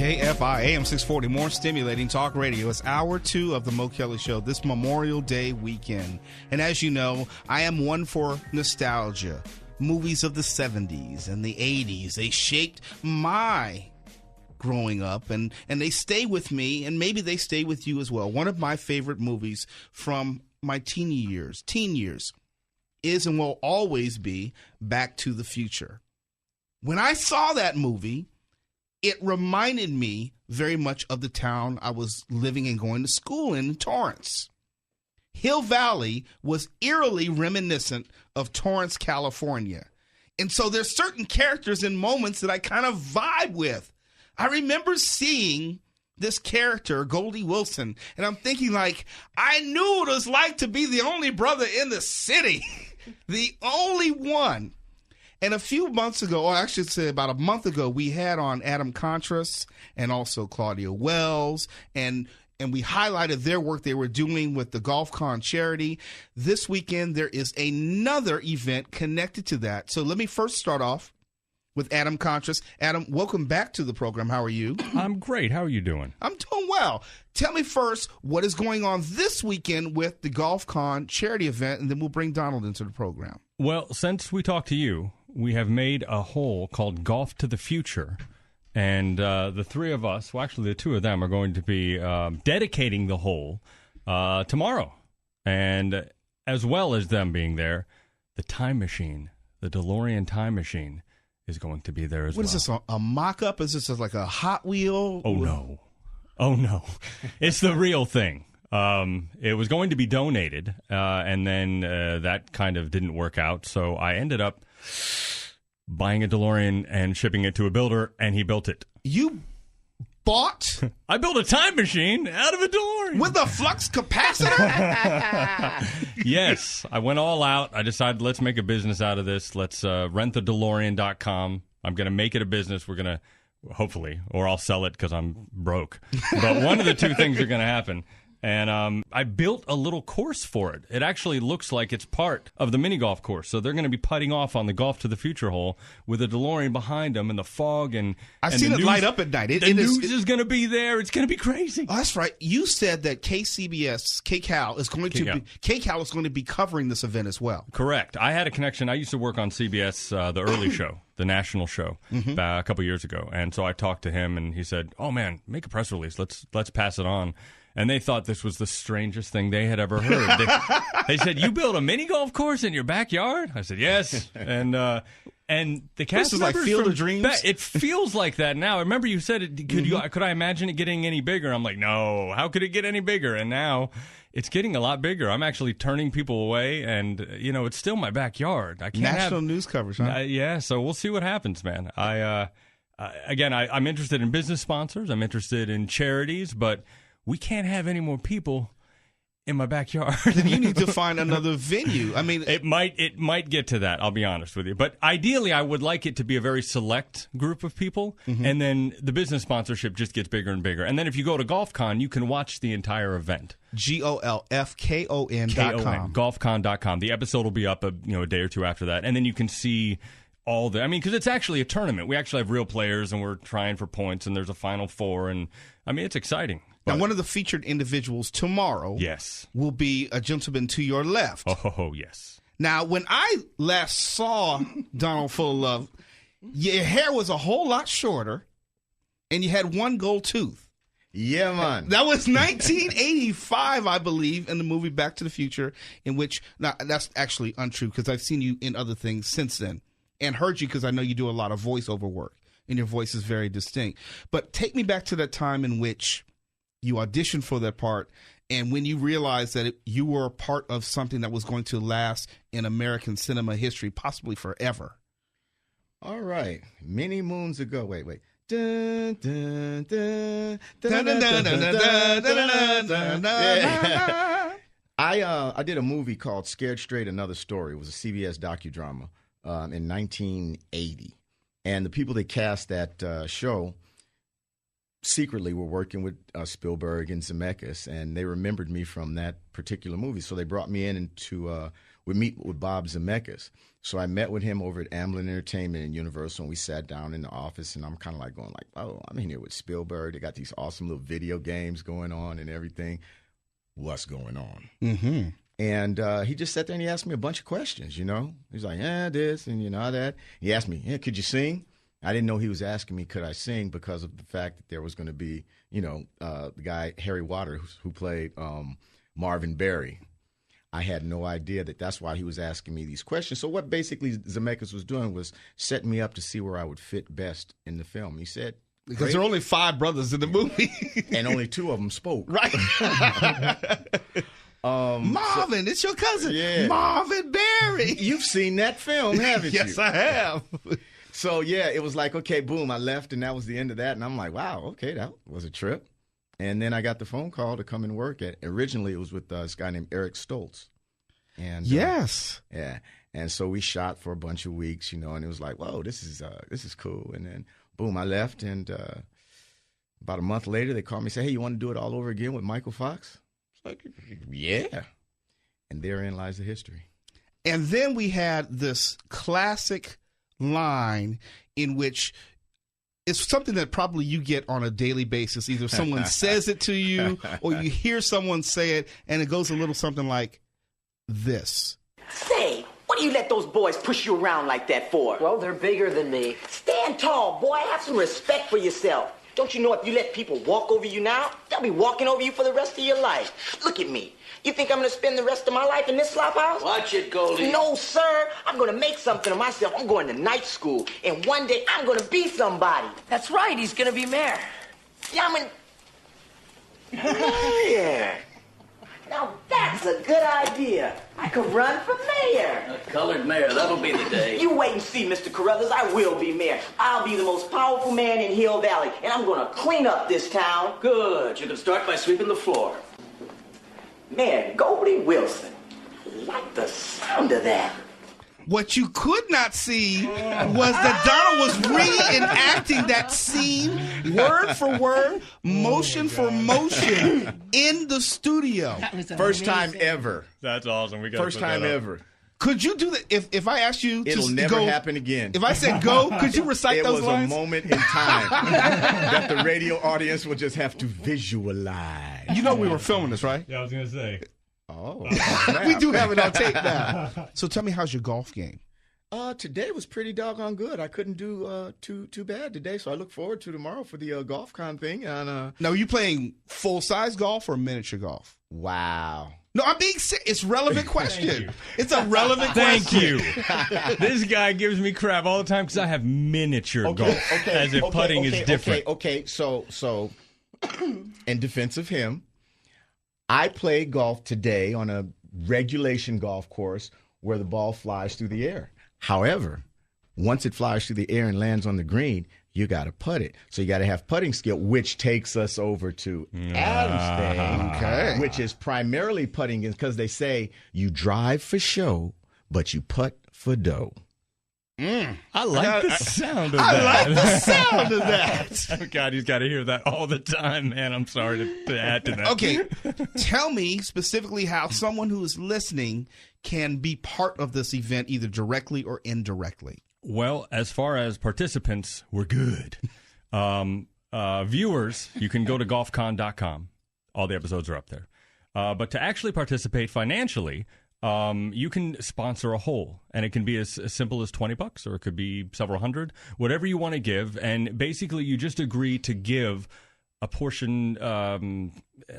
KFI AM 640, more stimulating talk radio. It's hour 2 of the Mo Kelly Show this Memorial Day weekend. And as you know, I am one for nostalgia. Movies of the 70s and the 80s, they shaped my growing up, and they stay with me, and maybe they stay with you as well. One of my favorite movies from my teen years is and will always be Back to the Future. When I saw that movie, it reminded me very much of the town I was living and going to school in Torrance. Hill Valley was eerily reminiscent of Torrance, California. And so there's certain characters and moments that I kind of vibe with. I remember seeing this character, Goldie Wilson, and I'm thinking like, I knew what it was like to be the only brother in the city, the only one. And a few months ago, or I should say about a month ago, we had on Adam Contras and also Claudia Wells, and we highlighted their work they were doing with the GolfCon charity. This weekend, there is another event connected to that. So let me first start off with Adam Contras. Adam, welcome back to the program. How are you? I'm great. How are you doing? I'm doing well. Tell me first what is going on this weekend with the GolfCon charity event, and then we'll bring Donald into the program. Well, since we talked to you, we have made a hole called Golf to the Future. And the three of us, well, actually the two of them, are going to be dedicating the hole tomorrow. And as well as them being there, the time machine, the DeLorean time machine, is going to be there as well. What is this, a mock-up? Is this like a Hot Wheel? Oh, no. It's the real thing. It was going to be donated, and then that kind of didn't work out. So I ended up buying a DeLorean and shipping it to a builder, and he built it. You bought? I built a time machine out of a DeLorean. With a flux capacitor? Yes. I went all out. I decided, let's make a business out of this. Let's renttheDeLorean.com. I'm going to make it a business. We're going to, hopefully, or I'll sell it because I'm broke. But one of the two things are going to happen. And I built a little course for it. It actually looks like it's part of the mini golf course. So they're going to be putting off on the Golf to the Future hole with a DeLorean behind them and the fog. And I've seen it light up at night. The news is going to be there. It's going to be crazy. Oh, that's right. You said that KCBS, KCAL is going to be covering this event as well. Correct. I had a connection. I used to work on CBS, the early show, the national show, a couple years ago. And so I talked to him, and he said, "Oh man, make a press release. Let's pass it on." And they thought this was the strangest thing they had ever heard. They said, "You built a mini golf course in your backyard?" I said, "Yes." And the cast this is like Field of Dreams. It feels like that now. I remember you said it. Could I imagine it getting any bigger? I'm like, no. How could it get any bigger? And now it's getting a lot bigger. I'm actually turning people away, and it's still my backyard. I can't National news coverage, huh? Yeah. So we'll see what happens, man. I'm interested in business sponsors. I'm interested in charities, but we can't have any more people in my backyard. Then you need to find another venue. I mean, it might get to that. I'll be honest with you. But ideally, I would like it to be a very select group of people, and then the business sponsorship just gets bigger and bigger. And then if you go to GolfCon, you can watch the entire event. GolfCon.com. GolfCon.com. The episode will be up a day or two after that, and then you can see all because it's actually a tournament. We actually have real players, and we're trying for points, and there's a Final Four, and it's exciting. Now, one of the featured individuals tomorrow will be a gentleman to your left. Oh, yes. Now, when I last saw Donald Full of Love, your hair was a whole lot shorter, and you had one gold tooth. Yeah, man. That was 1985, I believe, in the movie Back to the Future, in which, now, that's actually untrue, because I've seen you in other things since then, and heard you because I know you do a lot of voiceover work, and your voice is very distinct. But take me back to that time in which you auditioned for that part, and when you realized that you were a part of something that was going to last in American cinema history, possibly forever. All right. Many moons ago. Wait. Dun, dun, dun, dun, dun, dun, dun, dun, dun, dun. I did a movie called Scared Straight, Another Story. It was a CBS docudrama in 1980. And the people that cast that show secretly were working with Spielberg and Zemeckis, and they remembered me from that particular movie. So they brought me in to would meet with Bob Zemeckis. So I met with him over at Amblin Entertainment and Universal, and we sat down in the office, and I'm kind of like going like, oh, I'm in here with Spielberg. They got these awesome little video games going on and everything. What's going on? Mm-hmm. And he just sat there and he asked me a bunch of questions, you know. He's like, this and, that. He asked me, could you sing? I didn't know he was asking me could I sing because of the fact that there was going to be, the guy, Harry Waters, who played Marvin Berry. I had no idea that that's why he was asking me these questions. So what basically Zemeckis was doing was setting me up to see where I would fit best in the film. He said, because there are only 5 brothers in the movie. And only 2 of them spoke. Right. Marvin, it's your cousin. Yeah. Marvin Berry. You've seen that film, haven't you? Yes, I have. So, yeah, it was like, okay, boom, I left, and that was the end of that. And I'm like, wow, okay, that was a trip. And then I got the phone call to come and work at. Originally, it was with this guy named Eric Stoltz. And yes. Yeah. And so we shot for a bunch of weeks, and it was like, whoa, this is cool. And then, boom, I left. And about a month later, they called me and said, hey, you want to do it all over again with Michael Fox? It's like, yeah. And therein lies the history. And then we had this classic line in which it's something that probably you get on a daily basis. Either someone says it to you or you hear someone say it, and it goes a little something like this. Say, what do you let those boys push you around like that for? Well, they're bigger than me. Stand tall, boy. Have some respect for yourself. Don't you know if you let people walk over you now, they'll be walking over you for the rest of your life. Look at me. You think I'm going to spend the rest of my life in this slop house? Watch it, Goldie. No, sir. I'm going to make something of myself. I'm going to night school, and one day I'm going to be somebody. That's right. He's going to be mayor. Yeah, mayor. Now that's a good idea. I could run for mayor. A colored mayor. That'll be the day. You wait and see, Mr. Carruthers. I will be mayor. I'll be the most powerful man in Hill Valley, and I'm going to clean up this town. Good. You can start by sweeping the floor. Mayor Goldie Wilson. I like the sound of that. What you could not see was that Donald was reenacting that scene, word for word, motion for motion, in the studio. First time ever. That's awesome. First time ever. Could you do that? If I asked you It'll to never go, happen again. If I said go, could you recite those lines? It was a moment in time that the radio audience will just have to visualize. You know we were filming this, right? Yeah, I was going to say. Oh, we do have it on tape now. So tell me, how's your golf game? Today was pretty doggone good. I couldn't do too bad today, so I look forward to tomorrow for the golf con thing. And now, are you playing full size golf or miniature golf? Wow. No, I'm being serious. It's a relevant question. It's a relevant question. Thank you. This guy gives me crap all the time because I have miniature golf, as if putting is different. Okay. So, in defense of him, I played golf today on a regulation golf course where the ball flies through the air. However, once it flies through the air and lands on the green, you got to putt it. So you got to have putting skill, which takes us over to Adam's thing, which is primarily putting, because they say you drive for show, but you putt for dough. I like the sound of that. I like the sound of that. Oh, God, he's got to hear that all the time, man. I'm sorry to add to that. Okay, tell me specifically how someone who is listening can be part of this event, either directly or indirectly. Well, as far as participants, we're good. Viewers, you can go to golfcon.com. All the episodes are up there. But to actually participate financially, you can sponsor a hole, and it can be as simple as $20, or it could be several hundred, whatever you want to give. And basically, you just agree to give a portion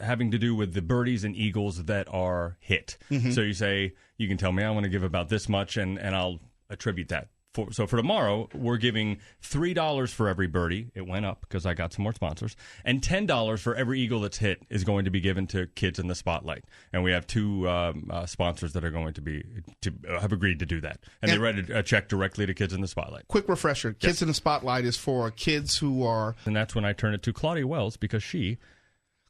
having to do with the birdies and eagles that are hit. Mm-hmm. So you say, you can tell me I want to give about this much, and I'll attribute that. So for tomorrow, we're giving $3 for every birdie. It went up because I got some more sponsors. And $10 for every eagle that's hit is going to be given to Kids in the Spotlight. And we have 2 sponsors that are going to have agreed to do that. And they write a check directly to Kids in the Spotlight. Quick refresher. Kids in the Spotlight is for kids who are... And that's when I turn it to Claudia Wells, because she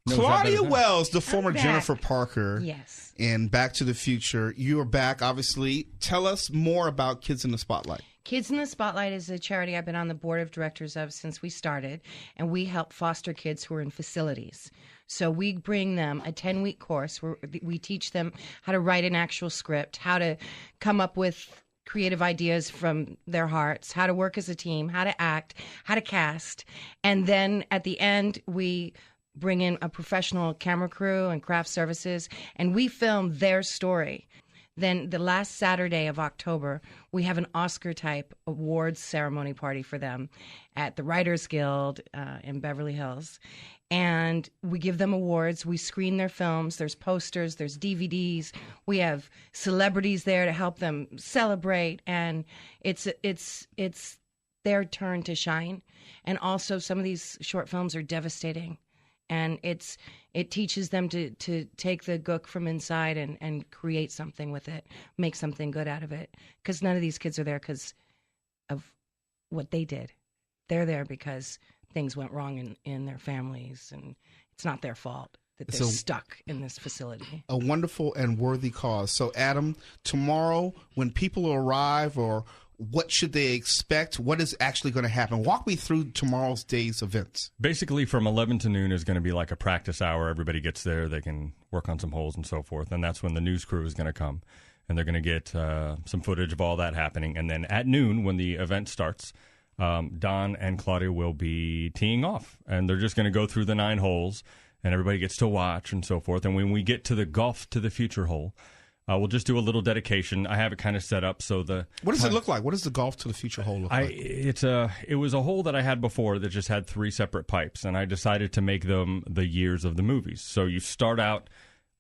knows that Claudia better than- Wells, the former back. Jennifer Parker. Yes. In Back to the Future. You are back, obviously. Tell us more about Kids in the Spotlight. Kids in the Spotlight is a charity I've been on the board of directors of since we started, and we help foster kids who are in facilities. So we bring them a 10-week course where we teach them how to write an actual script, how to come up with creative ideas from their hearts, how to work as a team, how to act, how to cast. And then at the end, we bring in a professional camera crew and craft services, and we film their story. Then the last Saturday of October, we have an Oscar-type awards ceremony party for them at the Writers Guild in Beverly Hills. And we give them awards. We screen their films. There's posters. There's DVDs. We have celebrities there to help them celebrate. And it's their turn to shine. And also, some of these short films are devastating. And it teaches them to take the gook from inside and create something with it, make something good out of it. Because none of these kids are there because of what they did. They're there because things went wrong in their families, and it's not their fault that they're stuck in this facility. A wonderful and worthy cause. So, Adam, tomorrow when people arrive, or what should they expect? What is actually going to happen? Walk me through tomorrow's day's events. Basically, from 11 to noon is going to be like a practice hour. Everybody gets there. They can work on some holes and so forth. And that's when the news crew is going to come. And they're going to get some footage of all that happening. And then at noon, when the event starts, Don and Claudia will be teeing off. And they're just going to go through the 9 holes. And everybody gets to watch and so forth. And when we get to the Golf to the Future hole, we'll just do a little dedication. I have it kind of set up so the. What does it look like? What does the Golf to the Future hole look like? It was a hole that I had before that just had 3 separate pipes, and I decided to make them the years of the movies. So you start out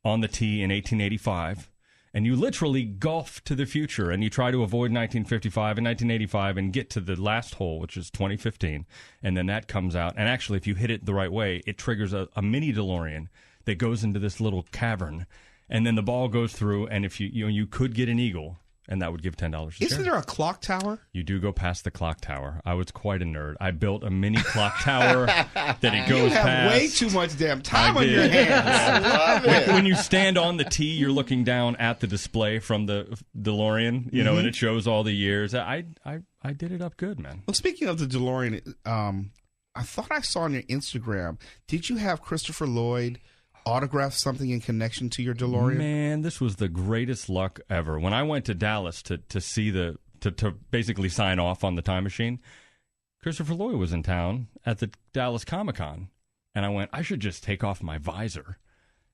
on the tee in 1885, and you literally golf to the future, and you try to avoid 1955 and 1985 and get to the last hole, which is 2015, and then that comes out. And actually, if you hit it the right way, it triggers a mini DeLorean that goes into this little cavern. And then the ball goes through, and if you could get an eagle, and that would give $10 to Isn't there a clock tower? You do go past the clock tower. I was quite a nerd. I built a mini clock tower that it goes You have past. way too much damn time on did. your hands. I love it. When you stand on the tee, you're looking down at the display from the DeLorean, and it shows all the years. I did it up good, man. Well, speaking of the DeLorean, I thought I saw on your Instagram, did you have Christopher Lloyd autograph something in connection to your DeLorean? Man, this was the greatest luck ever. When I went to Dallas to see to basically sign off on the time machine, Christopher Lloyd was in town at the Dallas Comic-Con, and I went, I should just take off my visor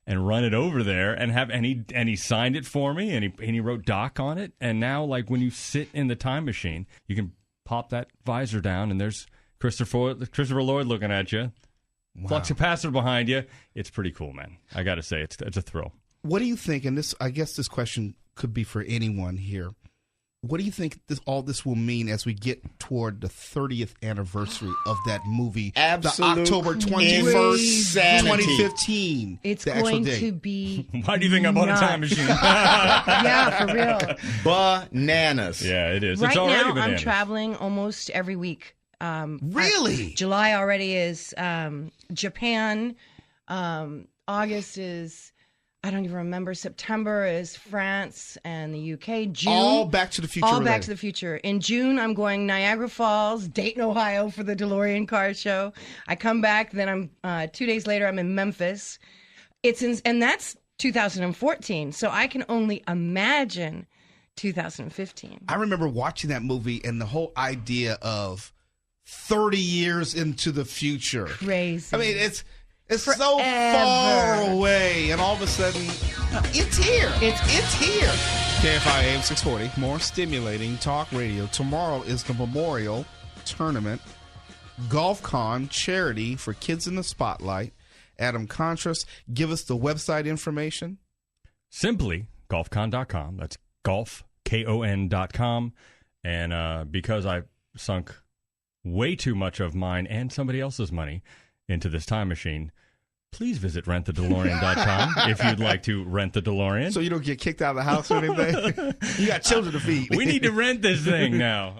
and run it over there and he signed it for me, and he wrote Doc on it. And now, like, when you sit in the time machine, you can pop that visor down, and there's Christopher Lloyd looking at you. Wow. Flux capacitor behind you. It's pretty cool, man. I got to say, it's a thrill. What do you think, and I guess this question could be for anyone here, what do you think all this will mean as we get toward the 30th anniversary of that movie? Absolute the October 21st, insanity. 2015. It's the actual going date. to be Why do you think I bought a time nuts. machine? Yeah, for real. Bananas. Yeah, it is. Right It's already now, I'm bananas. traveling almost every week. Really? July already is Japan. August is, I don't even remember. September is France and the UK. June, All Back to the Future all Back related. to the Future. In June, I'm going Niagara Falls, Dayton, Ohio for the DeLorean car show. I come back, then I'm 2 days later, I'm in Memphis. And that's 2014. So I can only imagine 2015. I remember watching that movie and the whole idea of 30 years into the future. Crazy. I mean, it's so far away, and all of a sudden, it's here. It's here. KFI AM 640, more stimulating talk radio. Tomorrow is the Memorial Tournament Golf Con charity for Kids in the Spotlight. Adam Contras, give us the website information. Simply golfcon.com. That's golfkon.com. And because I sunk way too much of mine and somebody else's money into this time machine, please visit rentthedelorean.com if you'd like to rent the DeLorean. So you don't get kicked out of the house or anything. You got children to feed. We need to rent this thing now.